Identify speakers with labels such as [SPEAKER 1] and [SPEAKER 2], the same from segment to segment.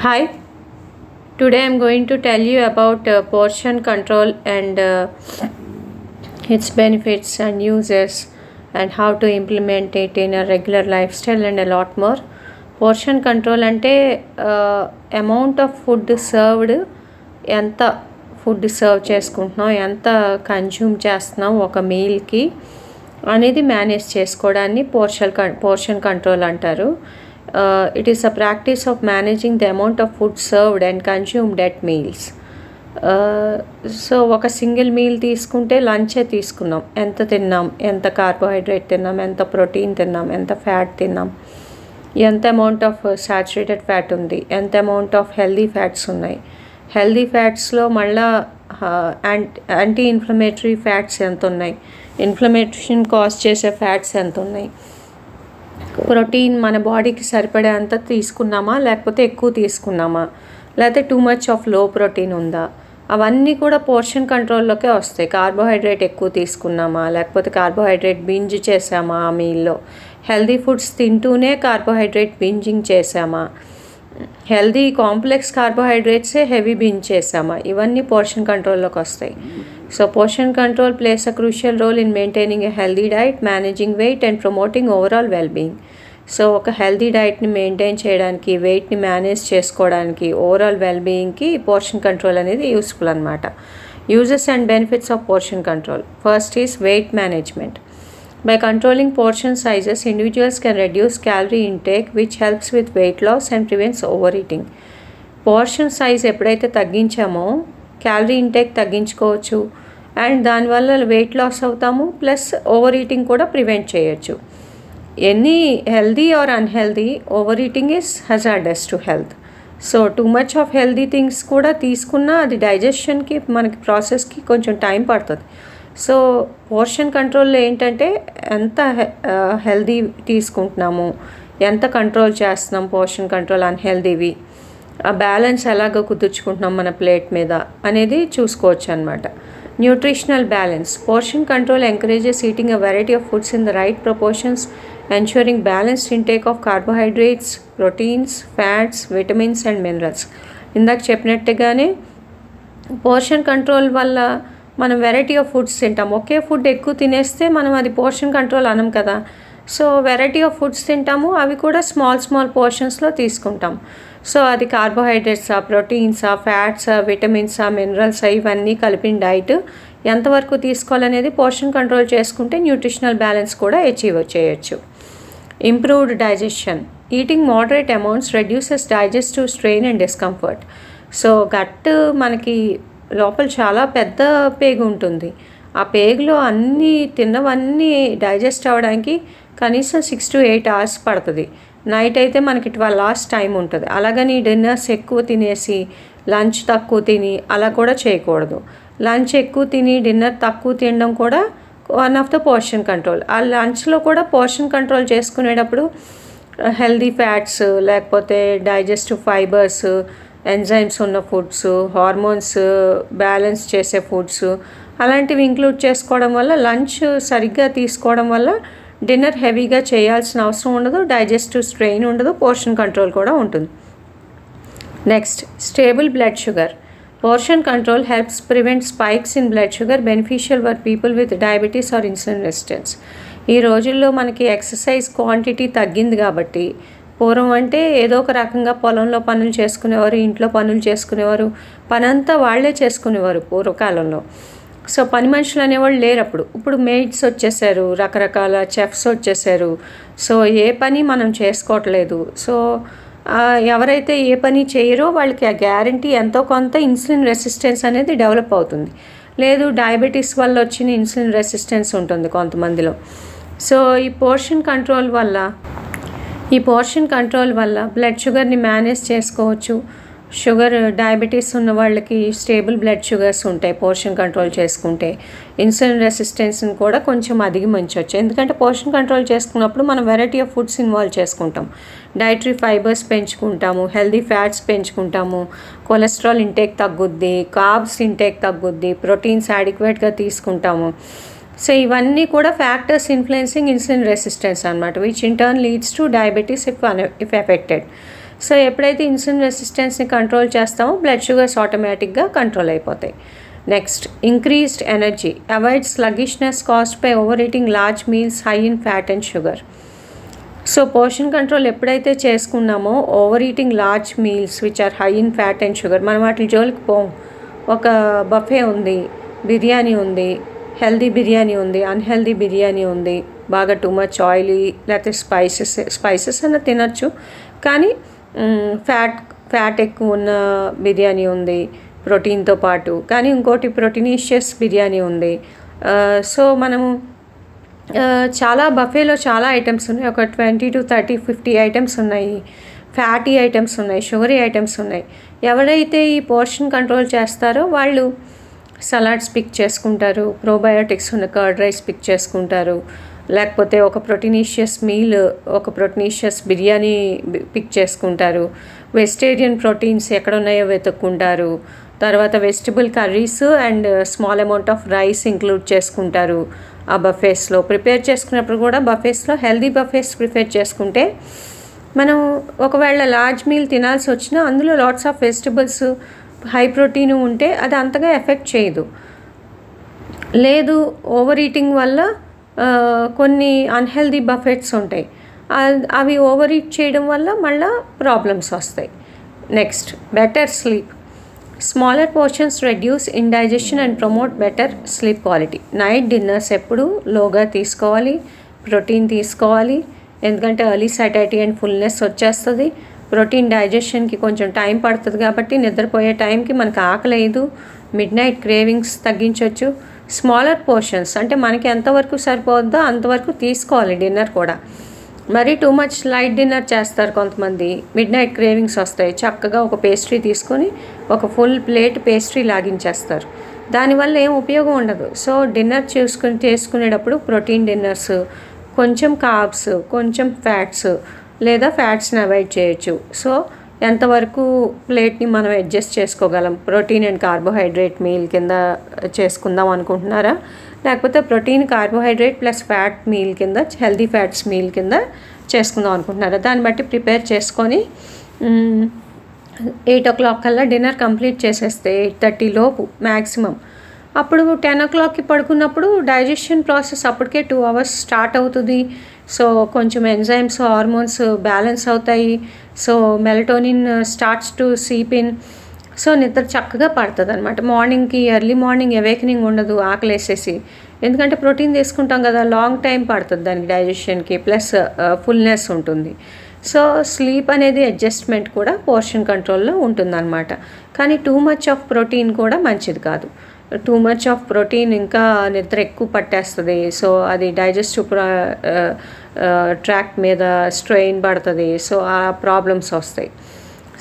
[SPEAKER 1] Hi, today I am going to tell you about portion control and its benefits and uses and how to implement it in a regular lifestyle and a lot more. Portion control ante amount of food served ఎంత food serve చేసుకుంటున్నాం ఎంత consume చేస్తున్నాం ఒక మీల్కి అనేది manage చేసుకోవడాన్ని portion control అంటారు. It is a practice of managing the amount of food served and consumed at meals. So ఒక single meal తీసుకుంటే లంచే తీసుకున్నాం, ఎంత తిన్నాం, ఎంత కార్బోహైడ్రేట్ తిన్నాం, ఎంత ప్రోటీన్ తిన్నాం, ఎంత ఫ్యాట్ తిన్నాం, ఎంత అమౌంట్ ఆఫ్ సాచురేటెడ్ ఫ్యాట్ ఉంది, ఎంత అమౌంట్ ఆఫ్ హెల్దీ ఫ్యాట్స్ ఉన్నాయి, హెల్దీ ఫ్యాట్స్లో మళ్ళా యాంటీ ఇన్ఫ్లమేటరీ ఫ్యాట్స్ ఎంత ఉన్నాయి, ఇన్ఫ్లమేషన్ కాజ్ చేసే ఫ్యాట్స్ ఎంత ఉన్నాయి, ప్రోటీన్ మన బాడీకి సరిపడే అంత తీసుకున్నామా లేకపోతే ఎక్కువ తీసుకున్నామా, లేకపోతే టూ మచ్ ఆఫ్ లో ప్రోటీన్ ఉందా, అవన్నీ కూడా పోర్షన్ కంట్రోల్లోకే వస్తాయి. కార్బోహైడ్రేట్ ఎక్కువ తీసుకున్నామా లేకపోతే కార్బోహైడ్రేట్ బింజ్ చేసామా, ఆ మీల్లో హెల్దీ ఫుడ్స్ తింటూనే కార్బోహైడ్రేట్ బింజింగ్ చేసామా, హెల్దీ కాంప్లెక్స్ కార్బోహైడ్రేట్సే హెవీ బింజ్ చేసామా, ఇవన్నీ పోర్షన్ కంట్రోల్లోకి వస్తాయి. So portion control plays a crucial role in maintaining a healthy diet, managing weight and promoting overall wellbeing. So ఒక హెల్దీ డైట్ని మెయింటైన్ చేయడానికి, వెయిట్ని మేనేజ్ చేసుకోవడానికి, ఓవరాల్ వెల్బీయింగ్కి పోర్షన్ కంట్రోల్ అనేది యూస్ఫుల్ అనమాట. Uses and benefits of portion control. First is weight management. By controlling portion sizes, individuals can reduce calorie intake, which helps with weight loss and prevents overeating. Portion size ఎప్పుడైతే తగ్గించామో calorie intake తగ్గించుకోవచ్చు and దానివల్ల weight loss అవుతాము, plus overeating కూడా prevent చేయొచ్చు. Any healthy or unhealthy, overeating is hazardous to health. So too much of healthy things కూడా తీసుకున్నా అది డైజెషన్కి మనకి ప్రాసెస్కి కొంచెం టైం పడుతుంది. సో పోర్షన్ కంట్రోల్లో ఏంటంటే ఎంత హెల్దీ తీసుకుంటున్నాము, ఎంత కంట్రోల్ చేస్తున్నాం, పోర్షన్ కంట్రోల్ అన్హెల్దీవి, ఆ బ్యాలెన్స్ ఎలాగ కుదుర్చుకుంటున్నాం మన ప్లేట్ మీద అనేది చూసుకోవచ్చు అనమాట. Nutritional balance. Portion control encourages eating a variety of foods in the right proportions, ensuring balanced intake of carbohydrates, proteins, fats, vitamins and minerals. ఇందాక చెప్పినట్టుగానే పోర్షన్ కంట్రోల్ వల్ల మనం వెరైటీ ఆఫ్ ఫుడ్స్ తింటాం. ఒకే ఫుడ్ ఎక్కువ తినేస్తే మనం అది పోర్షన్ కంట్రోల్ అనం కదా. సో వెరైటీ ఆఫ్ ఫుడ్స్ తింటాము, అవి కూడా స్మాల్ పోర్షన్స్లో తీసుకుంటాం. సో అది కార్బోహైడ్రేట్సా, ప్రోటీన్సా, ఫ్యాట్సా, విటమిన్సా, మినరల్సా, ఇవన్నీ కలిపిన డైట్ ఎంతవరకు తీసుకోవాలనేది పోర్షన్ కంట్రోల్ చేసుకుంటే న్యూట్రిషనల్ బ్యాలెన్స్ కూడా అచీవ్ చేయొచ్చు. Improved digestion. Eating moderate amounts reduces digestive strain and discomfort. So gut మనకి లోపల చాలా పెద్ద పేగు ఉంటుంది. ఆ పేగులో అన్నీ తిన్నవన్నీ డైజెస్ట్ అవ్వడానికి కనీసం 6 to 8 hours పడుతుంది. నైట్ అయితే మనకి 12 hours టైం ఉంటుంది. అలాగని డిన్నర్స్ ఎక్కువ తినేసి లంచ్ తక్కువ తిని అలా కూడా చేయకూడదు. లంచ్ ఎక్కువ తిని డిన్నర్ తక్కువ తినడం కూడా one of the portion control. ఆ లంచ్లో కూడా పోర్షన్ కంట్రోల్ చేసుకునేటప్పుడు హెల్దీ ఫ్యాట్స్ లేకపోతే డైజెస్టివ్ ఫైబర్స్, ఎంజైమ్స్ ఉన్న ఫుడ్స్, హార్మోన్స్ బ్యాలెన్స్ చేసే ఫుడ్స్ అలాంటివి ఇంక్లూడ్ చేసుకోవడం వల్ల, లంచ్ సరిగ్గా తీసుకోవడం వల్ల డిన్నర్ హెవీగా చేయాల్సిన అవసరం ఉండదు, డైజెస్టివ్ స్ట్రెయిన్ ఉండదు, పోర్షన్ కంట్రోల్ కూడా ఉంటుంది. Next, stable blood sugar. Portion control helps prevent spikes in blood sugar, beneficial for people with diabetes or insulin resistance. ఈ రోజుల్లో మనకి ఎక్సర్సైజ్ క్వాంటిటీ తగ్గింది కాబట్టి, పూర్వం అంటే ఏదో ఒక రకంగా పొలంలో పనులు చేసుకునేవారు, ఇంట్లో పనులు చేసుకునేవారు, పనంతా వాళ్ళే చేసుకునేవారు పూర్వకాలంలో. సో పని మనుషులు అనేవాళ్ళు లేరు అప్పుడు. ఇప్పుడు మెయిడ్స్ వచ్చేసారు, రకరకాల చెఫ్స్ వచ్చేసారు. సో ఏ పని మనం చేసుకోవట్లేదు. సో ఎవరైతే ఏ పని చేయరో వాళ్ళకి ఆ గ్యారంటీ ఎంతో కొంత ఇన్సులిన్ రెసిస్టెన్స్ అనేది డెవలప్ అవుతుంది. లేదు డయాబెటీస్ వల్ల వచ్చిన ఇన్సులిన్ రెసిస్టెన్స్ ఉంటుంది కొంతమందిలో. సో ఈ పోర్షన్ కంట్రోల్ వల్ల బ్లడ్ షుగర్ని మేనేజ్ చేసుకోవచ్చు. షుగర్ డయాబెటీస్ ఉన్న వాళ్ళకి స్టేబుల్ బ్లడ్ షుగర్స్ ఉంటాయి పోర్షన్ కంట్రోల్ చేసుకుంటే. ఇన్సులిన్ రెసిస్టెన్స్ని కూడా కొంచెం అధిగమించవచ్చు. ఎందుకంటే పోర్షన్ కంట్రోల్ చేసుకున్నప్పుడు మనం వెరైటీ ఆఫ్ ఫుడ్స్ ఇన్వాల్వ్ చేసుకుంటాం. డైటరీ ఫైబర్స్ పెంచుకుంటాము, హెల్దీ ఫ్యాట్స్ పెంచుకుంటాము, కొలెస్ట్రాల్ ఇంటేక్ తగ్గుద్ది, కార్బ్స్ ఇంటేక్ తగ్గుద్ది, ప్రోటీన్స్ యాడిక్వేట్గా తీసుకుంటాము. సో ఇవన్నీ కూడా ఫ్యాక్టర్స్ ఇన్ఫ్లుయెన్సింగ్ ఇన్సులిన్ రెసిస్టెన్స్ అనమాట, which in turn leads to diabetes if affected. So ఎప్పుడైతే ఇన్సులిన్ రెసిస్టెన్స్ని కంట్రోల్ చేస్తామో బ్లడ్ షుగర్స్ ఆటోమేటిక్గా కంట్రోల్ అయిపోతాయి. Next, increased energy, avoid sluggishness caused by overeating large meals high in fat and sugar. So portion control ఎప్పుడైతే చేసుకున్నామో overeating large meals which are high in fat and sugar, మనం వాటి జోలికి పోం. ఒక buffet ఉంది, బిర్యానీ ఉంది, healthy biryani ఉంది, unhealthy biryani ఉంది, బాగా టూ మచ్ ఆయిలీ లేకపోతే స్పైసెస్ అన్న తినచ్చు, కానీ ఫ్యాట్ ఎక్కువ ఉన్న బిర్యానీ ఉంది ప్రోటీన్తో పాటు, కానీ ఇంకోటి ప్రోటీనిషియస్ బిర్యానీ ఉంది. సో మనము చాలా బఫేలో చాలా ఐటమ్స్ ఉన్నాయి, ఒక 20 to 30, 50 ఐటమ్స్ ఉన్నాయి, ఫ్యాటీ ఐటమ్స్ ఉన్నాయి, షుగరీ ఐటమ్స్ ఉన్నాయి. ఎవరైతే ఈ పోర్షన్ కంట్రోల్ చేస్తారో వాళ్ళు సలాడ్స్ పిక్ చేసుకుంటారు, ప్రోబయోటిక్స్ ఉన్న కర్డ్ రైస్ పిక్ చేసుకుంటారు, లేకపోతే ఒక ప్రోటీనిషియస్ మీల్, ఒక ప్రోటీనిషియస్ బిర్యానీ పిక్ చేసుకుంటారు, వెజిటేరియన్ ప్రోటీన్స్ ఎక్కడ ఉన్నాయో వెతుక్కుంటారు, తర్వాత vegetable curries and small amount of rice include చేసుకుంటారు. ఆ బఫేస్లో ప్రిపేర్ చేసుకున్నప్పుడు కూడా బఫేస్లో హెల్దీ బఫేస్ ప్రిపేర్ చేసుకుంటే మనం ఒకవేళ లార్జ్ మీల్ తినాల్సి వచ్చినా అందులో lots of vegetables high protein ఉంటే అది అంతగా ఎఫెక్ట్ చేయదు. లేదు ఓవర్ ఈటింగ్ వల్ల కొన్ని అన్హెల్దీ బఫెట్స్ ఉంటాయి, అవి ఓవర్ ఈట్ చేయడం వల్ల మళ్ళీ ప్రాబ్లమ్స్ వస్తాయి. Next, better sleep. Smaller portions reduce indigestion and promote better sleep quality. Night dinners ఎప్పుడు లోగా తీసుకోవాలి, ప్రోటీన్ తీసుకోవాలి, ఎందుకంటే ఎర్లీ సైటైటీ అండ్ ఫుల్నెస్ వచ్చేస్తుంది. ప్రోటీన్ డైజెషన్కి కొంచెం టైం పడుతుంది కాబట్టి నిద్రపోయే టైంకి మనకు ఆకలేదు, మిడ్ నైట్ క్రేవింగ్స్ తగ్గించవచ్చు. స్మాలర్ పోర్షన్స్ అంటే మనకి ఎంతవరకు సరిపోద్దో అంతవరకు తీసుకోవాలి డిన్నర్ కూడా. మరీ టూ మచ్ లైట్ డిన్నర్ చేస్తారు కొంతమంది, మిడ్ నైట్ క్రేవింగ్స్ వస్తాయి, చక్కగా ఒక పేస్ట్రీ తీసుకొని ఒక ఫుల్ ప్లేట్ పేస్ట్రీ లాగించేస్తారు, దానివల్ల ఏం ఉపయోగం ఉండదు. సో డిన్నర్ చేసుకునేటప్పుడు ప్రోటీన్ డిన్నర్స్, కొంచెం కార్బ్స్, కొంచెం ఫ్యాట్స్ లేదా ఫ్యాట్స్ని అవాయిడ్ చేయొచ్చు. సో ఎంతవరకు ప్లేట్ని మనం అడ్జస్ట్ చేసుకోగలం, ప్రోటీన్ అండ్ కార్బోహైడ్రేట్ మీల్ కింద చేసుకుందాం అనుకుంటున్నారా, లేకపోతే protein carbohydrate plus fat meal కింద, హెల్దీ ఫ్యాట్స్ మీల్ కింద చేసుకుందాం అనుకుంటున్నారా, దాన్ని బట్టి ప్రిపేర్ చేసుకొని 8 o'clock కల్లా డిన్నర్ కంప్లీట్ చేసేస్తే 8:30 లోపు మ్యాక్సిమం. అప్పుడు 10 o'clockకి పడుకున్నప్పుడు డైజెషన్ ప్రాసెస్ అప్పటికే 2 hours స్టార్ట్ అవుతుంది. సో కొంచెం ఎంజైమ్స్, హార్మోన్స్ బ్యాలెన్స్ అవుతాయి. So melatonin starts to seep in. So నిద్ర చక్కగా పడుతుంది అనమాట. మార్నింగ్కి ఎర్లీ మార్నింగ్ అవేకనింగ్ ఉండదు ఆకలేసేసి, ఎందుకంటే ప్రోటీన్ తీసుకుంటాం కదా, లాంగ్ టైం పడుతుంది దానికి డైజెషన్కి, ప్లస్ ఫుల్నెస్ ఉంటుంది. సో స్లీప్ అనేది అడ్జస్ట్మెంట్ కూడా పోర్షన్ కంట్రోల్లో ఉంటుందన్నమాట. కానీ టూ మచ్ ఆఫ్ ప్రోటీన్ కూడా మంచిది కాదు. టూ మచ్ ఆఫ్ ప్రోటీన్ ఇంకా నిద్ర ఎక్కువ పట్టేస్తుంది. సో అది డైజెస్టివ్ ట్రాక్ట్ మీద స్ట్రెయిన్ పడుతుంది. సో ఆ ప్రాబ్లమ్స్ వస్తాయి.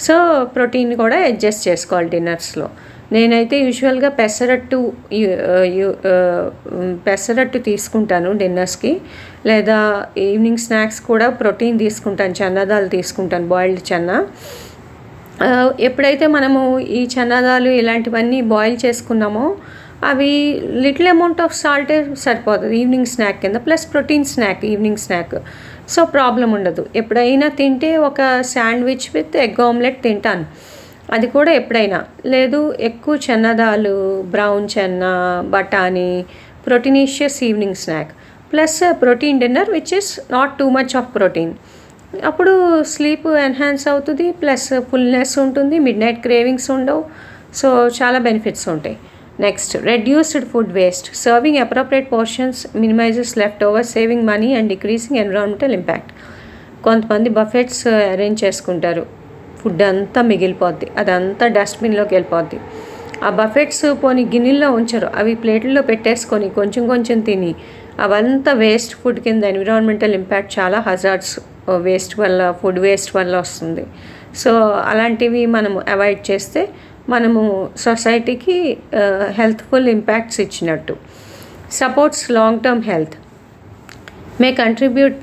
[SPEAKER 1] సో ప్రోటీన్ కూడా అడ్జస్ట్ చేసుకోవాలి డిన్నర్స్లో. నేనైతే యూజువల్గా పెసరట్టు తీసుకుంటాను డిన్నర్స్కి, లేదా ఈవినింగ్ స్నాక్స్ కూడా ప్రోటీన్ తీసుకుంటాను, చెన్నదాలు తీసుకుంటాను, బాయిల్డ్ చెన్న. ఎప్పుడైతే మనము ఈ చెన్నదాలు ఇలాంటివన్నీ బాయిల్ చేసుకున్నామో అవి లిటిల్ అమౌంట్ ఆఫ్ సాల్టే సరిపోతుంది ఈవినింగ్ స్నాక్ కింద, plus protein snack evening snack. So problem ఉండదు. ఎప్పుడైనా తింటే ఒక శాండ్విచ్ విత్ ఎగ్ ఆమ్లెట్ తింటాను, అది కూడా ఎప్పుడైనా. లేదు ఎక్కువ చెన్నదాలు, బ్రౌన్ చెన్న, బఠానీ, proteinaceous evening snack plus protein dinner which is not two much of protein. అప్పుడు స్లీప్ ఎన్హాన్స్ అవుతుంది, ప్లస్ ఫుల్నెస్ ఉంటుంది, మిడ్ నైట్ క్రేవింగ్స్ ఉండవు. సో చాలా బెనిఫిట్స్ ఉంటాయి. Next, reduced food waste. Serving appropriate portions minimises left over, saving money and decreasing environmental impact. కొంతమంది Buffett's arrange చేసుకుంటారు, food అంతా మిగిలిపోద్ది, అదంతా డస్ట్బిన్లోకి వెళ్ళిపోద్ది. ఆ బఫెట్స్ పోని గిన్నెల్లో ఉంచరు, అవి ప్లేట్లలో పెట్టేసుకొని కొంచెం కొంచెం తిని అవంతా వేస్ట్ ఫుడ్ కింద. ఎన్విరాన్మెంటల్ ఇంపాక్ట్ చాలా హజార్డ్స్ వేస్ట్ వల్ల, ఫుడ్ వేస్ట్ వల్ల వస్తుంది. సో అలాంటివి మనము అవాయిడ్ చేస్తే మనము సొసైటీకి హెల్త్ఫుల్ ఇంపాక్ట్స్ ఇచ్చినట్టు. Supports long term health.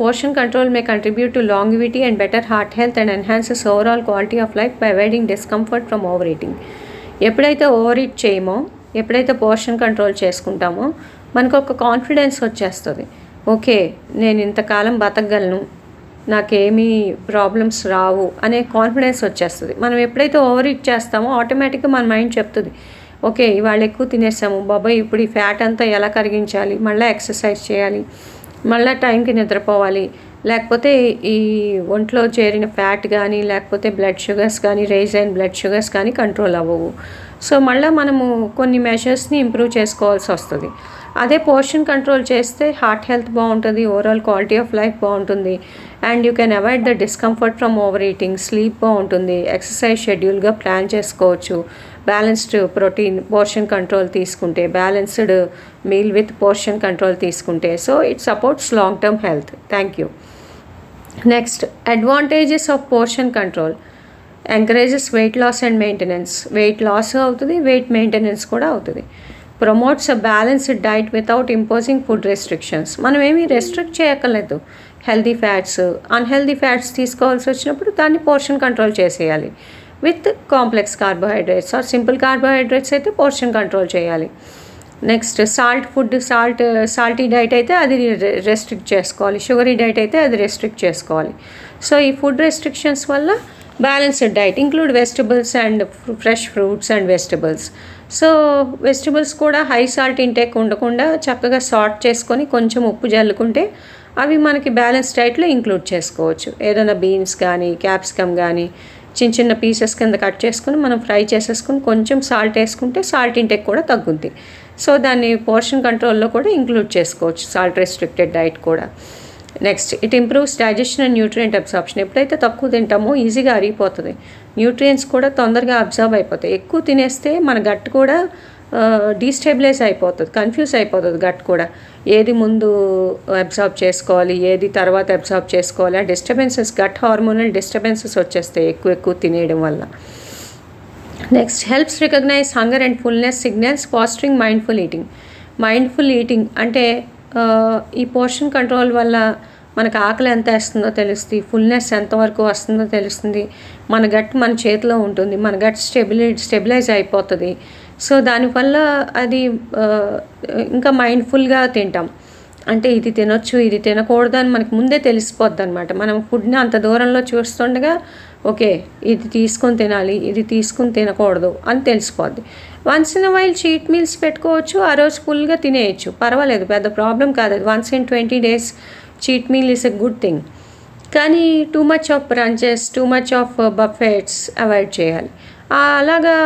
[SPEAKER 1] Portion control may contribute to longevity and better heart health and enhances overall quality of life by avoiding discomfort from overeating. ఎప్పుడైతే over eat చేయమో, ఎప్పుడైతే portion control చేసుకుంటామో మనకు ఒక confidence వచ్చేస్తుంది. Okay, నేను ఇంతకాలం బతకగలను, నాకేమీ problems రావు అనే కాన్ఫిడెన్స్ వచ్చేస్తుంది. మనం ఎప్పుడైతే ఓవర్ ఈట్ చేస్తామో ఆటోమేటిక్గా మన మైండ్ చెప్తుంది, ఓకే ఇవాళ ఎక్కువ తినేసాము బాబాయ్, ఇప్పుడు ఈ ఫ్యాట్ అంతా ఎలా కరిగించాలి, మళ్ళీ ఎక్సర్సైజ్ చేయాలి, మళ్ళీ టైంకి నిద్రపోవాలి, లేకపోతే ఈ ఒంట్లో చేరిన ఫ్యాట్ కానీ లేకపోతే బ్లడ్ షుగర్స్ కానీ రైజ్ అయిన బ్లడ్ షుగర్స్ కానీ కంట్రోల్ అవ్వవు. సో మళ్ళీ మనము కొన్ని మెషర్స్ని ఇంప్రూవ్ చేసుకోవాల్సి వస్తుంది. అదే పోర్షన్ కంట్రోల్ చేస్తే హార్ట్ హెల్త్ బాగుంటుంది, ఓవరాల్ క్వాలిటీ ఆఫ్ లైఫ్ బాగుంటుంది, and you can avoid the discomfort from overeating, sleep బాగుంటుంది, ఎక్సర్సైజ్ షెడ్యూల్గా ప్లాన్ చేసుకోవచ్చు, బ్యాలెన్స్డ్ ప్రోటీన్ పోర్షన్ కంట్రోల్ తీసుకుంటే, balanced meal with portion control తీసుకుంటే. So it supports long term health. Thank you. Next, advantages of portion control. Encourages weight loss and maintenance. Weight loss అవుతుంది, weight maintenance కూడా అవుతుంది. Promotes a balanced diet without imposing food restrictions. మనం ఏమీ restrict చేయక్కర్లేదు. Healthy fats, unhealthy fats తీసుకోవాల్సి వచ్చినప్పుడు దాన్ని portion control చేసేయాలి. With complex carbohydrates or simple carbohydrates అయితే పోర్షన్ కంట్రోల్ చేయాలి. నెక్స్ట్, సాల్టీ డైట్ అయితే అది రెస్ట్రిక్ట్ చేసుకోవాలి, షుగరీ డైట్ అయితే అది రెస్ట్రిక్ట్ చేసుకోవాలి. సో ఈ ఫుడ్ రెస్ట్రిక్షన్స్ వల్ల balanced diet include vegetables and fresh fruits and vegetables. So vegetables కూడా హై సాల్ట్ ఇంటేక్ ఉండకుండా చక్కగా సార్ట్ చేసుకొని కొంచెం ఉప్పు జల్లుకుంటే అవి మనకి బ్యాలెన్స్ డైట్లో ఇంక్లూడ్ చేసుకోవచ్చు. ఏదైనా బీన్స్ కానీ క్యాప్సికమ్ కానీ చిన్న చిన్న పీసెస్ కింద కట్ చేసుకుని మనం ఫ్రై చేసేసుకుని కొంచెం సాల్ట్ వేసుకుంటే సాల్ట్ ఇంటేక్ కూడా తగ్గుద్ది. సో దాన్ని పోర్షన్ కంట్రోల్లో కూడా ఇంక్లూడ్ చేసుకోవచ్చు, సాల్ట్ రెస్ట్రిక్టెడ్ డైట్ కూడా. Next, it improves digestion and nutrient absorption. ఎప్పుడైతే తక్కువ తింటామో ఈజీగా అరిగిపోతుంది, న్యూట్రియంట్స్ కూడా తొందరగా అబ్జర్వ్ అయిపోతాయి. ఎక్కువ తినేస్తే మన గట్ కూడా డీస్టెబిలైజ్ అయిపోతుంది, కన్ఫ్యూజ్ అయిపోతుంది గట్ కూడా. ఏది ముందు అబ్జర్వ్ చేసుకోవాలి, ఏది తర్వాత అబ్జర్వ్ చేసుకోవాలి, ఆ డిస్టర్బెన్సెస్, గట్ హార్మోనల్ డిస్టర్బెన్సెస్ వచ్చేస్తాయి ఎక్కువ తినేయడం వల్ల. Next, helps recognise hunger and fullness signals, fostering mindful eating. Mindful eating అంటే ఈ పోర్షన్ కంట్రోల్ వల్ల మనకు ఆకలి ఎంత వేస్తుందో తెలుస్తుంది, ఫుల్నెస్ ఎంతవరకు వస్తుందో తెలుస్తుంది, మన గట్ మన చేతిలో ఉంటుంది, మన గట్ స్టెబిలైజ్ అయిపోతుంది. సో దానివల్ల అది ఇంకా మైండ్ఫుల్గా తింటాం. అంటే ఇది తినొచ్చు, ఇది తినకూడదు అని మనకు ముందే తెలిసిపోద్ది అనమాట. మనం ఫుడ్ని అంత దూరంలో చూస్తుండగా ఓకే ఇది తీసుకొని తినాలి, ఇది తీసుకుని తినకూడదు అని తెలిసిపోద్ది. Once in while cheat meals పెట్టుకోవచ్చు, ఆ రోజు ఫుల్గా తినేయచ్చు, పర్వాలేదు, పెద్ద ప్రాబ్లం కాదు అది. Once in 20 days cheat meal is a good thing. కానీ too much of brunches, too much of buffets avoid చేయాలి. అలాగా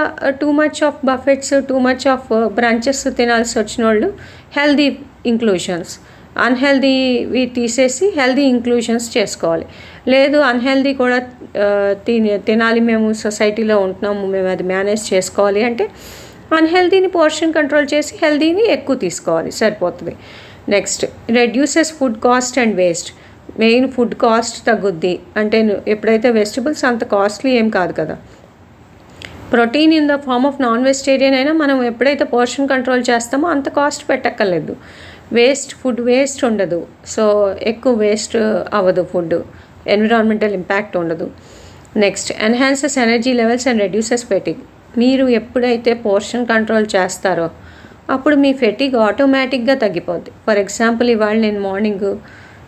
[SPEAKER 1] too much of buffets, too much of brunches తినాల్సి వచ్చిన వాళ్ళు హెల్దీ ఇంక్లూషన్స్, అన్హెల్దీవి తీసేసి హెల్దీ ఇంక్లూషన్స్ చేసుకోవాలి. లేదు అన్హెల్దీ కూడా తినాలి, మేము సొసైటీలో ఉంటున్నాము, మేము అది మేనేజ్ చేసుకోవాలి అంటే అన్హెల్దీని పోర్షన్ కంట్రోల్ చేసి హెల్దీని ఎక్కువ తీసుకోవాలి, సరిపోతుంది. Next, reduces food cost and waste. Main food cost తగ్గుద్ది. అంటే ఎప్పుడైతే వెజిటబుల్స్ అంత కాస్ట్లీ ఏం కాదు కదా. Protein in the form of non vegetarian అయినా మనం ఎప్పుడైతే పోర్షన్ కంట్రోల్ చేస్తామో అంత కాస్ట్ పెట్టక్కర్లేదు. ఫుడ్ వేస్ట్ ఉండదు. సో ఎక్కువ వేస్ట్ అవ్వదు ఫుడ్, ఎన్విరాన్మెంటల్ ఇంపాక్ట్ ఉండదు. Next, enhances energy levels and reduces fatigue. మీరు ఎప్పుడైతే పోర్షన్ కంట్రోల్ చేస్తారో అప్పుడు మీ ఫెటిగ్ ఆటోమేటిక్గా తగ్గిపోద్ది. ఫర్ ఎగ్జాంపుల్ ఇవాళ నేను మార్నింగ్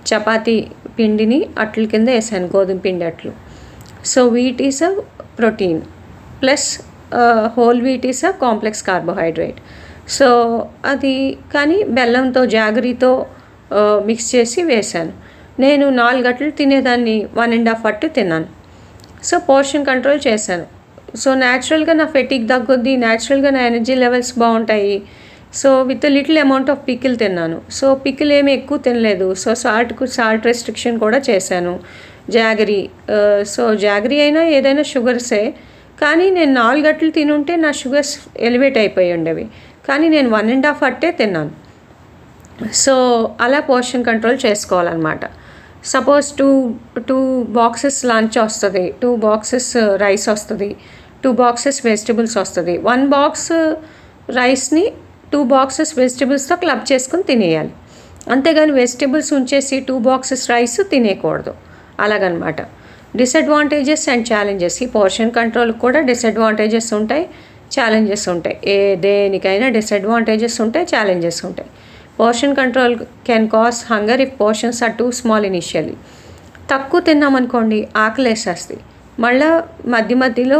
[SPEAKER 1] చపాతీ పిండిని అట్ల కింద వేసాను, గోధుమ పిండి అట్లు. So wheat is a protein plus whole wheat is a complex carbohydrate. So అది కానీ బెల్లంతో జాగరీతో మిక్స్ చేసి వేశాను. నేను 4 అట్లు తినేదాన్ని 1.5 అట్టు తిన్నాను. సో పోర్షన్ కంట్రోల్ చేశాను. సో న్యాచురల్గా నా ఫెటిక్ తగ్గుద్ది, న్యాచురల్గా నా ఎనర్జీ లెవెల్స్ బాగుంటాయి. So with little amount of pickle తిన్నాను. సో పికిల్ ఏమి ఎక్కువ తినలేదు. సో సాల్ట్ రెస్ట్రిక్షన్ కూడా చేశాను. సో జాగరీ అయినా ఏదైనా షుగర్సే, కానీ నేను 4 అట్లు తినుంటే నా షుగర్స్ ఎలివేట్ అయిపోయి ఉండేవి, కానీ నేను 1.5 అట్టే తిన్నాను. సో అలా పోర్షన్ కంట్రోల్ చేసుకోవాలన్నమాట. సపోజ్ టూ బాక్సెస్ లంచ్ వస్తుంది, 2 బాక్సెస్ రైస్ వస్తుంది, 2 బాక్సెస్ వెజిటబుల్స్ వస్తుంది. 1 బాక్స్ రైస్ని 2 బాక్సెస్ వెజిటబుల్స్తో క్లబ్ చేసుకుని తినేయాలి. అంతేగాని వెజిటబుల్స్ ఉంచేసి 2 బాక్సెస్ రైస్ తినేయకూడదు. అలాగనమాట. Disadvantages and challenges. ఈ పోర్షన్ కంట్రోల్కి కూడా డిసడ్వాంటేజెస్ ఉంటాయి, ఛాలెంజెస్ ఉంటాయి. దేనికైనా డిసడ్వాంటేజెస్ ఉంటాయి, ఛాలెంజెస్ ఉంటాయి. Portion control can cause hunger if portions are too small initially. తక్కువ తిన్నామనుకోండి ఆకలేసేస్తుంది, మళ్ళీ మధ్య మధ్యలో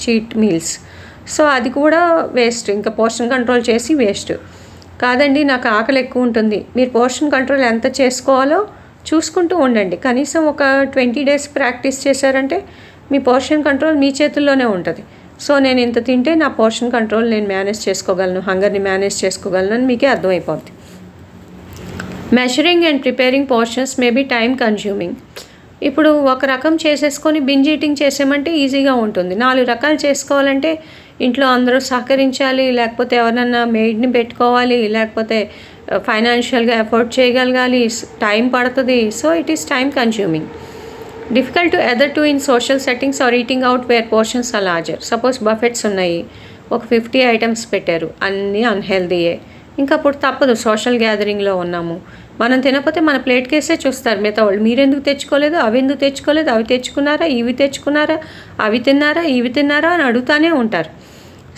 [SPEAKER 1] చీట్ మీల్స్. సో అది కూడా వేస్ట్, ఇంకా పోర్షన్ కంట్రోల్ చేసి వేస్ట్. కాదండి నాకు ఆకలి ఎక్కువ ఉంటుంది, మీరు పోర్షన్ కంట్రోల్ ఎంత చేసుకోవాలో చూసుకుంటూ ఉండండి. కనీసం ఒక 20 days ప్రాక్టీస్ చేశారంటే మీ పోర్షన్ కంట్రోల్ మీ చేతుల్లోనే ఉంటుంది. సో నేను ఇంత తింటే నా పోర్షన్ కంట్రోల్ నేను మేనేజ్ చేసుకోగలను, హంగర్ని మేనేజ్ చేసుకోగలను అని మీకే అర్థమైపోద్ది. Measuring and preparing portions may be time consuming. ఇప్పుడు ఒక రకం చేసేసుకొని బింజ్ ఈటింగ్ చేసామంటే ఈజీగా ఉంటుంది. 4 రకాలు చేసుకోవాలంటే ఇంట్లో అందరూ సహకరించాలి, లేకపోతే ఎవరన్నా మెయిడ్ని పెట్టుకోవాలి, లేకపోతే ఫైనాన్షియల్గా ఎఫోర్డ్ చేయగలగాలి, టైం పడుతుంది. So it is time consuming. Difficult to adhere to in social settings or eating out where portions are larger. Suppose buffets ఉన్నాయి, ఒక 50 items పెట్టారు, అన్నీ అన్హెల్దీయే. ఇంకా అప్పుడు తప్పదు, సోషల్ గ్యాదరింగ్లో ఉన్నాము, మనం తినకపోతే మన ప్లేట్ కేసే చూస్తారు మిగతా వాళ్ళు. మీరెందుకు తెచ్చుకోలేదు, అవి ఎందుకు తెచ్చుకోలేదు, అవి తెచ్చుకున్నారా, ఇవి తెచ్చుకున్నారా, అవి తిన్నారా, ఇవి తిన్నారా అని అడుగుతూనే ఉంటారు.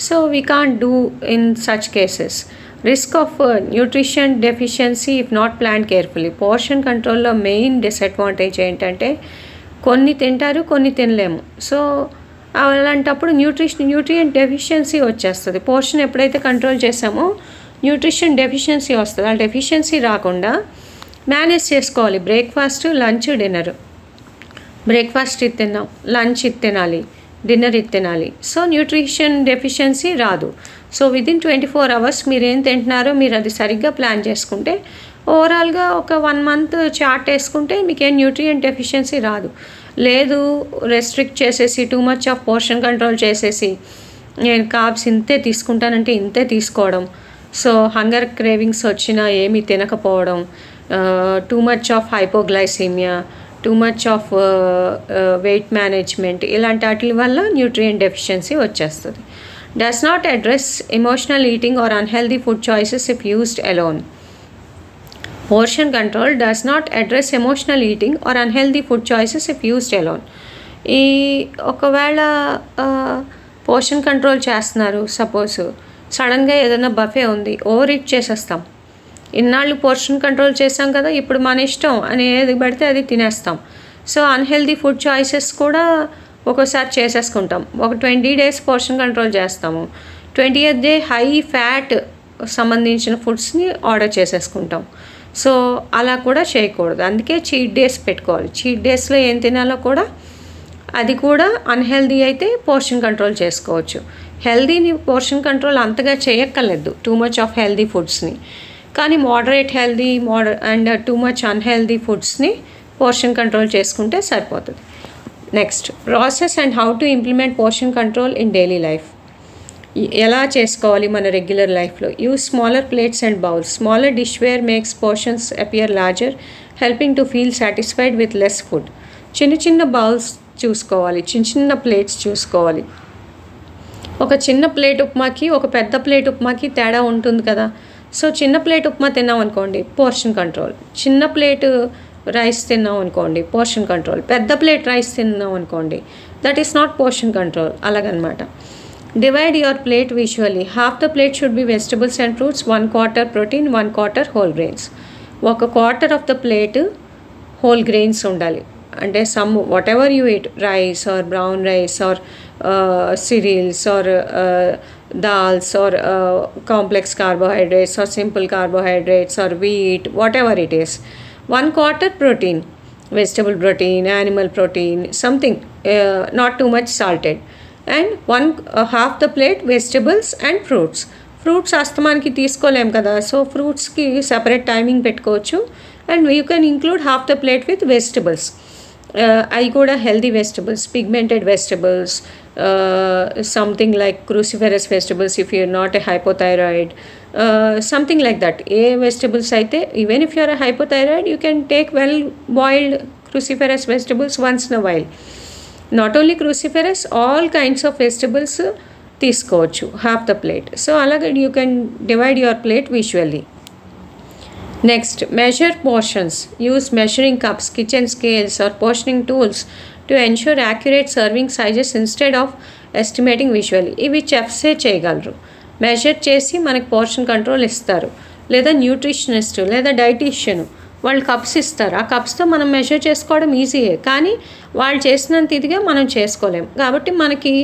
[SPEAKER 1] So we can't do in such cases. Risk of nutrition deficiency if not plan carefully. Portion కంట్రోల్లో మెయిన్ డిసడ్వాంటేజ్ ఏంటంటే కొన్ని తింటారు, కొన్ని తినలేము. సో అలాంటప్పుడు న్యూట్రియంట్ డెఫిషియన్సీ వచ్చేస్తుంది. పోర్షన్ ఎప్పుడైతే కంట్రోల్ చేసామో న్యూట్రిషన్ డెఫిషియన్సీ వస్తుంది. ఆ డెఫిషియన్సీ రాకుండా మేనేజ్ చేసుకోవాలి. Breakfast, lunch, dinner. బ్రేక్ఫాస్ట్ ఇది తిన్నాం, లంచ్ ఇది తినాలి, డిన్నర్ ఇది తినాలి. సో న్యూట్రిషన్ డెఫిషియన్సీ రాదు. సో విదిన్ 24 hours మీరు ఏం తింటున్నారో మీరు అది సరిగ్గా ప్లాన్ చేసుకుంటే ఓవరాల్గా ఒక 1 month చార్ట్ వేసుకుంటే మీకు ఏం న్యూట్రియంట్ డెఫిషియన్సీ రాదు. లేదు రెస్ట్రిక్ట్ చేసేసి two much of portion control చేసేసి నేను కార్బ్స్ ఇంతే తీసుకుంటానంటే ఇంతే తీసుకోవడం, సో హంగర్ క్రేవింగ్స్ వచ్చినా ఏమీ తినకపోవడం, too much of hypoglycaemia, too much of weight management, ఇలాంటి వాటి వల్ల న్యూట్రియంట్ డెఫిషియన్సీ వచ్చేస్తుంది. Does not address emotional eating or unhealthy food choices if used alone. Portion control does not address emotional eating or unhealthy food choices if used alone. ఈ ఒకవేళ portion control చేస్తున్నారు, suppose సడన్గా ఏదైనా buffet ఉంది, over eat చేసేస్తాం. ఇన్నాళ్ళు portion control చేసాం కదా, ఇప్పుడు మన ఇష్టం అని ఏది పడితే అది తినేస్తాం. సో అన్హెల్దీ ఫుడ్ చాయిసెస్ కూడా ఒక్కోసారి చేసేసుకుంటాం. ఒక 20 days పోర్షన్ కంట్రోల్ చేస్తాము, 20th day హై ఫ్యాట్ సంబంధించిన ఫుడ్స్ని ఆర్డర్ చేసేసుకుంటాం. సో అలా కూడా చేయకూడదు. అందుకే చీట్ డేస్ పెట్టుకోవాలి. చీట్ డేస్లో ఏం తినాలో కూడా అది కూడా అన్హెల్దీ అయితే పోర్షన్ కంట్రోల్ చేసుకోవచ్చు. హెల్దీని పోర్షన్ కంట్రోల్ అంతగా చేయక్కర్లేదు, టూ మచ్ ఆఫ్ హెల్దీ ఫుడ్స్ని. కానీ moderate healthy and too much unhealthy ఫుడ్స్ని పోర్షన్ కంట్రోల్ చేసుకుంటే సరిపోతుంది. Next, process and how to implement portion control in daily life. ఎలా చేసుకోవాలి మన రెగ్యులర్ లైఫ్లో? Use smaller plates and bowls. Smaller dishware makes portions appear larger, helping to feel satisfied with less food. చిన్న చిన్న bowls చూసుకోవాలి, చిన్న చిన్న plates చూసుకోవాలి. ఒక చిన్న ప్లేట్ ఉప్మాకి ఒక పెద్ద ప్లేట్ ఉప్మాకి తేడా ఉంటుంది కదా. సో చిన్న ప్లేట్ ఉప్మా తిన్నాం అనుకోండి, పోర్షన్ కంట్రోల్. చిన్న ప్లేట్ రైస్ తిన్నాం అనుకోండి, పోర్షన్ కంట్రోల్. పెద్ద ప్లేట్ రైస్ తిన్నాం అనుకోండి, that is not portion control. అలాగనమాట. Divide your plate visually. Half the plate should be vegetables and fruits, 1/4 protein, 1/4 whole grains. 1/4 of the plate whole grains ఉండాలి. అంటే some whatever you eat, rice or brown rice or cereals or dals or complex carbohydrates or simple carbohydrates or wheat, whatever it is. 1/4 protein, vegetable protein, animal protein, something not too much salted, and half the plate vegetables and fruits. Fruits అస్తమానికి తీసుకోలేం కదా, సో ఫ్రూట్స్కి separate timing పెట్టుకోవచ్చు. And you can include half the plate with vegetables. అవి కూడా హెల్దీ vegetables, pigmented vegetables, something like cruciferous vegetables if you're not a hypothyroid, something like that. A vegetables aithe, even if you're a hypothyroid, you can take well boiled cruciferous vegetables once in a while. Not only cruciferous, all kinds of vegetables తీసుకోవచ్చు half the plate. So అలాగే you can divide your plate visually. Next, measure portions. Use measuring cups, kitchen scales or portioning tools to ensure accurate serving sizes instead of estimating visually. ఇవి చెఫ్సే చేయగలరు. Measure చేసి మనకి portion control ఇస్తారు, లేదా nutritionist లేదా dietitian వాళ్ళు cups ఇస్తారు. ఆ కప్స్తో మనం మెజర్ చేసుకోవడం ఈజీయే, కానీ వాళ్ళు చేసినంత ఇదిగా మనం చేసుకోలేం. కాబట్టి మనకి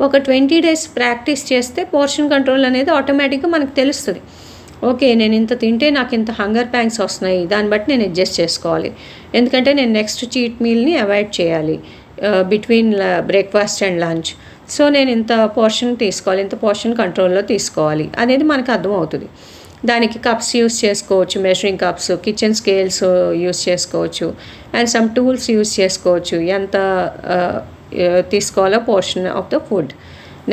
[SPEAKER 1] ఒక 20 days ప్రాక్టీస్ చేస్తే పోర్షన్ కంట్రోల్ అనేది ఆటోమేటిక్గా మనకు తెలుస్తుంది. ఓకే, నేను ఇంత తింటే నాకు ఇంత హంగర్ ప్యాంగ్స్ వస్తున్నాయి, దాన్ని బట్టి నేను అడ్జస్ట్ చేసుకోవాలి. ఎందుకంటే నేను నెక్స్ట్ చీట్ మీల్ని అవాయిడ్ చేయాలి between breakfast and lunch. So నేను ఇంత పోర్షన్ తీసుకోవాలి, ఇంత పోర్షన్ కంట్రోల్లో తీసుకోవాలి అనేది మనకు అర్థమవుతుంది. దానికి కప్స్ యూస్ చేసుకోవచ్చు, measuring cups, kitchen scales use చేసుకోవచ్చు, అండ్ సమ్ టూల్స్ యూస్ చేసుకోవచ్చు ఎంత తీసుకోవాలో portion of the food.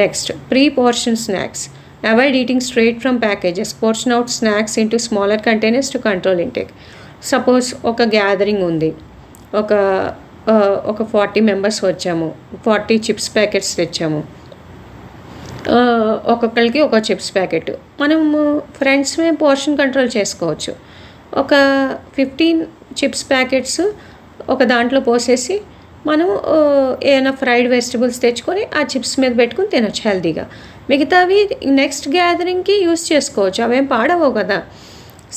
[SPEAKER 1] Next, pre portion snacks. Avoid eating straight from packages. Portion out snacks into smaller containers to control intake. Suppose ఒక gathering ఉంది, ఒక 40 members వచ్చాము, 40 chips packets తెచ్చాము, ఒక్కొక్కరికి ఒక చిప్స్ ప్యాకెట్. మనము ఫ్రెండ్స్మే పోర్షన్ కంట్రోల్ చేసుకోవచ్చు. ఒక 15 చిప్స్ ప్యాకెట్స్ ఒక దాంట్లో పోసేసి మనం ఏమైనా ఫ్రైడ్ వెజిటబుల్స్ తెచ్చుకొని ఆ చిప్స్ మీద పెట్టుకుని తినొచ్చు హెల్తీగా. మిగతావి నెక్స్ట్ గ్యాదరింగ్కి యూస్ చేసుకోవచ్చు, అవేం పాడవవు కదా.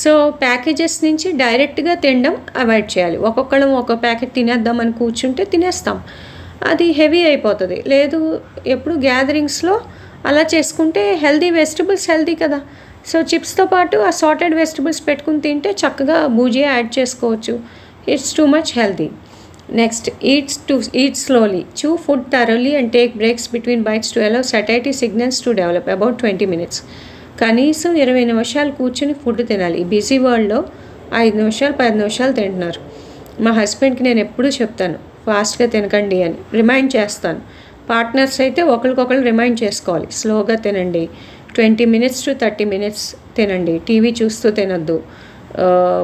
[SPEAKER 1] సో ప్యాకేజెస్ నుంచి డైరెక్ట్గా తినడం అవాయిడ్ చేయాలి. ఒక్కొక్కళ్ళం ఒక ప్యాకెట్ తినేద్దామని కూర్చుంటే తినేస్తాం, అది హెవీ అయిపోతుంది. లేదు, ఎప్పుడు గ్యాదరింగ్స్లో అలా చేసుకుంటే హెల్తీ వెజిటబుల్స్ హెల్తీ కదా. సో చిప్స్తో పాటు ఆ సార్టెడ్ వెజిటబుల్స్ పెట్టుకుని తింటే చక్కగా భూజియా యాడ్ చేసుకోవచ్చు. It's too much healthy. Next, eat slowly. Chew food thoroughly and take breaks between bites to allow satiety signals to develop. About 20 minutes. కనీసం 20 నిమిషాలు కూర్చుని ఫుడ్ తినాలి. ఈ బిజీ వరల్డ్లో 5 నిమిషాలు 10 నిమిషాలు తింటున్నారు. మా హస్బెండ్కి నేను ఎప్పుడూ చెప్తాను ఫాస్ట్గా తినకండి అని, రిమైండ్ చేస్తాను. పార్ట్నర్స్ అయితే ఒకరికొకరు రిమైండ్ చేసుకోవాలి, స్లోగా తినండి, 20 minutes to 30 minutes తినండి, టీవీ చూస్తూ తినద్దు,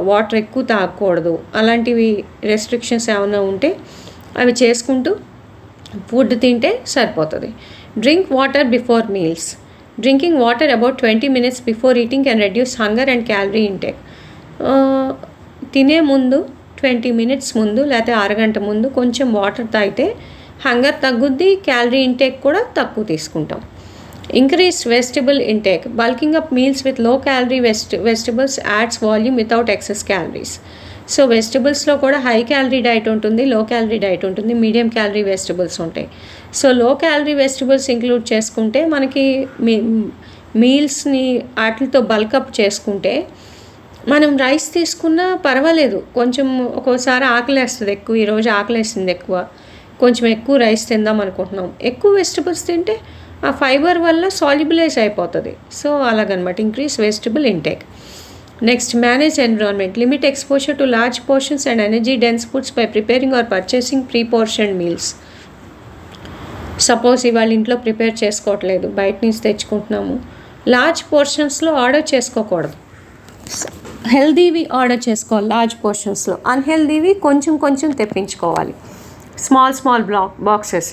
[SPEAKER 1] వాటర్ ఎక్కువ తాగకూడదు. అలాంటివి రెస్ట్రిక్షన్స్ ఏమైనా ఉంటే అవి చేసుకుంటూ ఫుడ్ తింటే సరిపోతుంది. Drink water before meals. Drinking water about 20 minutes before eating can reduce hunger and calorie intake. తినే ముందు 20 minutes ముందు లేకపోతే అరగంట ముందు కొంచెం వాటర్ తాగితే హంగర్ తగ్గుద్ది, క్యాలరీ ఇంటేక్ కూడా తక్కువ తీసుకుంటాం. Increased vegetable intake. Bulking up meals with low calorie vegetables adds volume without excess calories. సో వెజిటబుల్స్లో కూడా హై క్యాలరీ డైట్ ఉంటుంది, లో క్యాలరీ డైట్ ఉంటుంది, మీడియం క్యాలరీ వెజిటబుల్స్ ఉంటాయి. So low calorie vegetables include చేసుకుంటే మనకి మీల్స్ని వాటితో బల్కప్ చేసుకుంటే మనం రైస్ తీసుకున్నా పర్వాలేదు. కొంచెం ఒక్కోసారి ఆకలేస్తుంది ఎక్కువ, ఈరోజు ఆకలేస్తుంది ఎక్కువ, కొంచెం ఎక్కువ రైస్ తిందాం అనుకుంటున్నాం, ఎక్కువ వెజిటబుల్స్ తింటే ఆ ఫైబర్ వల్ల సాల్యుబులైజ్ అయిపోతుంది. సో అలాగనమాట. Increase vegetable intake. Next, manage environment. Limit exposure to large portions and energy dense foods by preparing or purchasing pre portion meals. Suppose ఇవాళ ఇంట్లో ప్రిపేర్ చేసుకోవట్లేదు, బయట నుంచి తెచ్చుకుంటున్నాము, లార్జ్ పోర్షన్స్లో ఆర్డర్ చేసుకోకూడదు. హెల్దీవి ఆర్డర్ చేసుకోవాలి లార్జ్ పోర్షన్స్లో, అన్హెల్దీవి కొంచెం కొంచెం తెప్పించుకోవాలి స్మాల్ బాక్సెస్.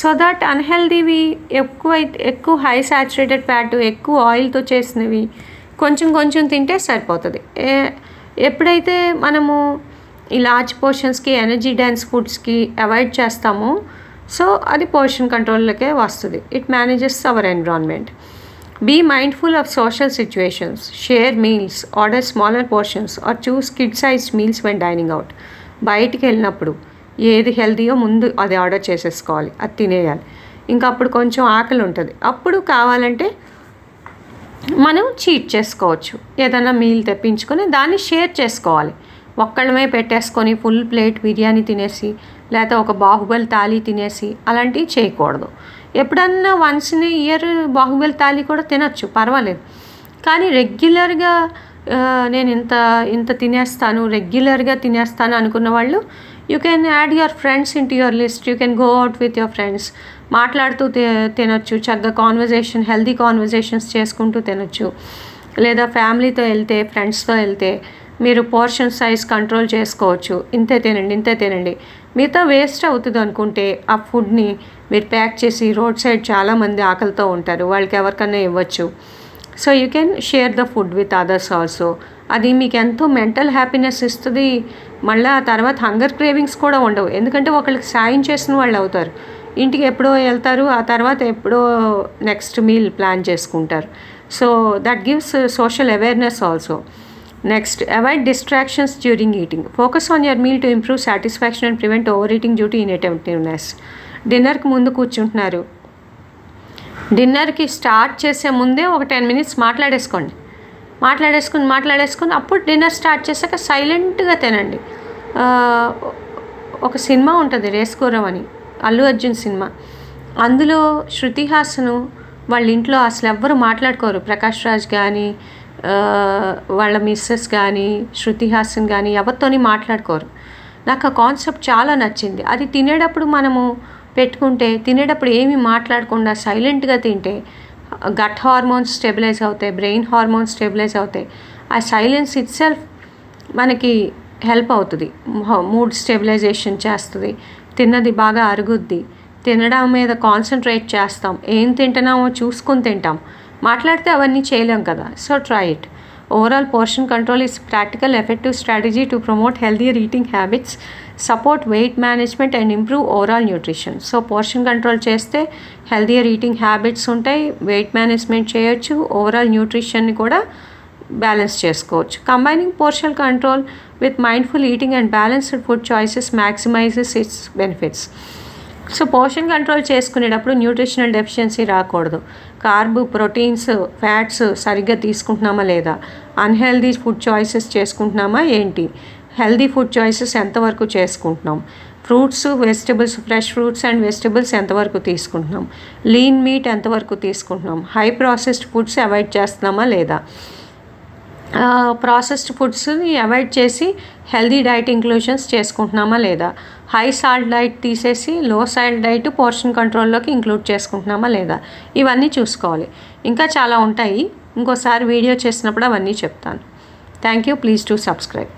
[SPEAKER 1] సో దట్ అన్హెల్దీవి ఎక్కువ హై సాచురేటెడ్ ఫ్యాట్, ఎక్కువ ఆయిల్తో చేసినవి కొంచెం కొంచెం తింటే సరిపోతుంది. ఎప్పుడైతే మనము ఈ లార్జ్ పోర్షన్స్కి ఎనర్జీ డెన్స్ ఫుడ్స్కి అవాయిడ్ చేస్తామో సో అది పోర్షన్ కంట్రోల్లోకే వస్తుంది. It manages our environment. Be mindful of social situations. Share meals, order smaller portions or choose kid sized meals when dining out. బయటికి వెళ్ళినప్పుడు ఏది హెల్తీయో ముందు అది ఆర్డర్ చేసేసుకోవాలి, అది తినేయాలి. ఇంకా అప్పుడు కొంచెం ఆకలి ఉంటుంది, అప్పుడు కావాలంటే మనం చీట్ చేసుకోవచ్చు, ఏదైనా మీల్ తెప్పించుకొని దాన్ని షేర్ చేసుకోవాలి. ఒక్కళ్ళమే పెట్టేసుకొని ఫుల్ ప్లేట్ బిర్యానీ తినేసి లేకపోతే ఒక బాహుబలి థాలీ తినేసి అలాంటివి చేయకూడదు. ఎప్పుడన్నా once in a year Baahubali thali కూడా తినచ్చు, పర్వాలేదు. కానీ రెగ్యులర్గా నేను ఇంత తినేస్తాను, రెగ్యులర్గా తినేస్తాను అనుకున్న వాళ్ళు you can add your friends in to your list. You can go out with your friends, మాట్లాడుతూ తినొచ్చు, చక్కగా కాన్వర్జేషన్, హెల్తీ కాన్వర్జేషన్స్ చేసుకుంటూ తినొచ్చు. లేదా ఫ్యామిలీతో వెళ్తే, ఫ్రెండ్స్తో వెళ్తే మీరు పోర్షన్ సైజ్ కంట్రోల్ చేసుకోవచ్చు. ఇంతే తినండి. మిగతా వేస్ట్ అవుతుంది అనుకుంటే ఆ ఫుడ్ని మీరు ప్యాక్ చేసి, రోడ్ సైడ్ చాలామంది ఆకలితో ఉంటారు, వాళ్ళకి ఎవరికన్నా ఇవ్వచ్చు. So you can share the food with others also. అది మీకు ఎంతో మెంటల్ హ్యాపీనెస్ ఇస్తుంది. మళ్ళీ ఆ తర్వాత హంగర్ క్రేవింగ్స్ కూడా ఉండవు, ఎందుకంటే ఒకళ్ళకి సాయం చేసిన వాళ్ళు అవుతారు. ఇంటికి ఎప్పుడో వెళ్తారు, ఆ తర్వాత ఎప్పుడో నెక్స్ట్ మీల్ ప్లాన్ చేసుకుంటారు. So that gives social awareness also. Next, avoid distractions during eating. Focus on your meal to improve satisfaction and prevent overeating due to inattentiveness. డిన్నర్కి ముందు కూర్చుంటున్నారు, డిన్నర్కి స్టార్ట్ చేసే ముందే ఒక 10 minutes మాట్లాడేసుకుని అప్పుడు డిన్నర్ స్టార్ట్ చేశాక సైలెంట్గా తినండి. ఒక సినిమా ఉంటుంది రేస్కోరం అని, అల్లు అర్జున్ సినిమా. అందులో శృతి హాసన్ వాళ్ళ ఇంట్లో అసలు ఎవ్వరు మాట్లాడుకోరు. ప్రకాష్ రాజ్ కానీ వాళ్ళ మిస్సెస్ కానీ శృతి హాసన్ కానీ ఎవరితోని మాట్లాడుకోరు. నాకు ఆ కాన్సెప్ట్ చాలా నచ్చింది. అది తినేటప్పుడు మనము పెట్టుకుంటే, తినేటప్పుడు ఏమీ మాట్లాడకుండా సైలెంట్గా తింటే గట్ హార్మోన్స్ స్టెబిలైజ్ అవుతాయి, బ్రెయిన్ హార్మోన్స్ స్టెబిలైజ్ అవుతాయి. ఆ సైలెన్స్ ఇట్ సెల్ఫ్ మనకి హెల్ప్ అవుతుంది, మూడ్ స్టెబిలైజేషన్ చేస్తుంది, తిన్నది బాగా అరుగుద్ది, తినడం మీద కాన్సన్ట్రేట్ చేస్తాం, ఏం తింటున్నామో చూసుకొని తింటాం. మాట్లాడితే అవన్నీ చేయలేం కదా. So try it. Overall portion control is practical effective strategy to promote healthier eating habits, support weight management and improve overall nutrition. So portion control చేస్తే హెల్దియర్ ఈటింగ్ హ్యాబిట్స్ ఉంటాయి, వెయిట్ మేనేజ్మెంట్ చేయొచ్చు, ఓవరాల్ న్యూట్రిషన్ని కూడా balance చేసుకోవచ్చు. Combining portion control with mindful eating and balanced food choices maximises its benefits. So portion control చేసుకునేటప్పుడు nutritional deficiency రాకూడదు. Carb, proteins, fats సరిగ్గా తీసుకుంటున్నామా లేదా, అన్హెల్దీ ఫుడ్ చాయిసెస్ చేసుకుంటున్నామా ఏంటి, హెల్దీ ఫుడ్ చాయిసెస్ ఎంతవరకు చేసుకుంటున్నాం, fruits, vegetables, fresh fruits and vegetables ఎంతవరకు తీసుకుంటున్నాం, లీన్ మీట్ ఎంతవరకు తీసుకుంటున్నాం, హై ప్రాసెస్డ్ ఫుడ్స్ అవాయిడ్ చేస్తున్నామా లేదా, ప్రాసెస్డ్ ఫుడ్స్ని అవాయిడ్ చేసి హెల్దీ డైట్ ఇంక్లూషన్స్ చేసుకుంటున్నామా లేదా, హై సాల్ట్ డైట్ తీసేసి లో సాల్ట్ డైట్ పోర్షన్ కంట్రోల్లోకి ఇంక్లూడ్ చేసుకుంటున్నామా లేదా, ఇవన్నీ చూసుకోవాలి. ఇంకా చాలా ఉంటాయి, ఇంకోసారి వీడియో చేసినప్పుడు అవన్నీ చెప్తాను. Thank you. Please to subscribe.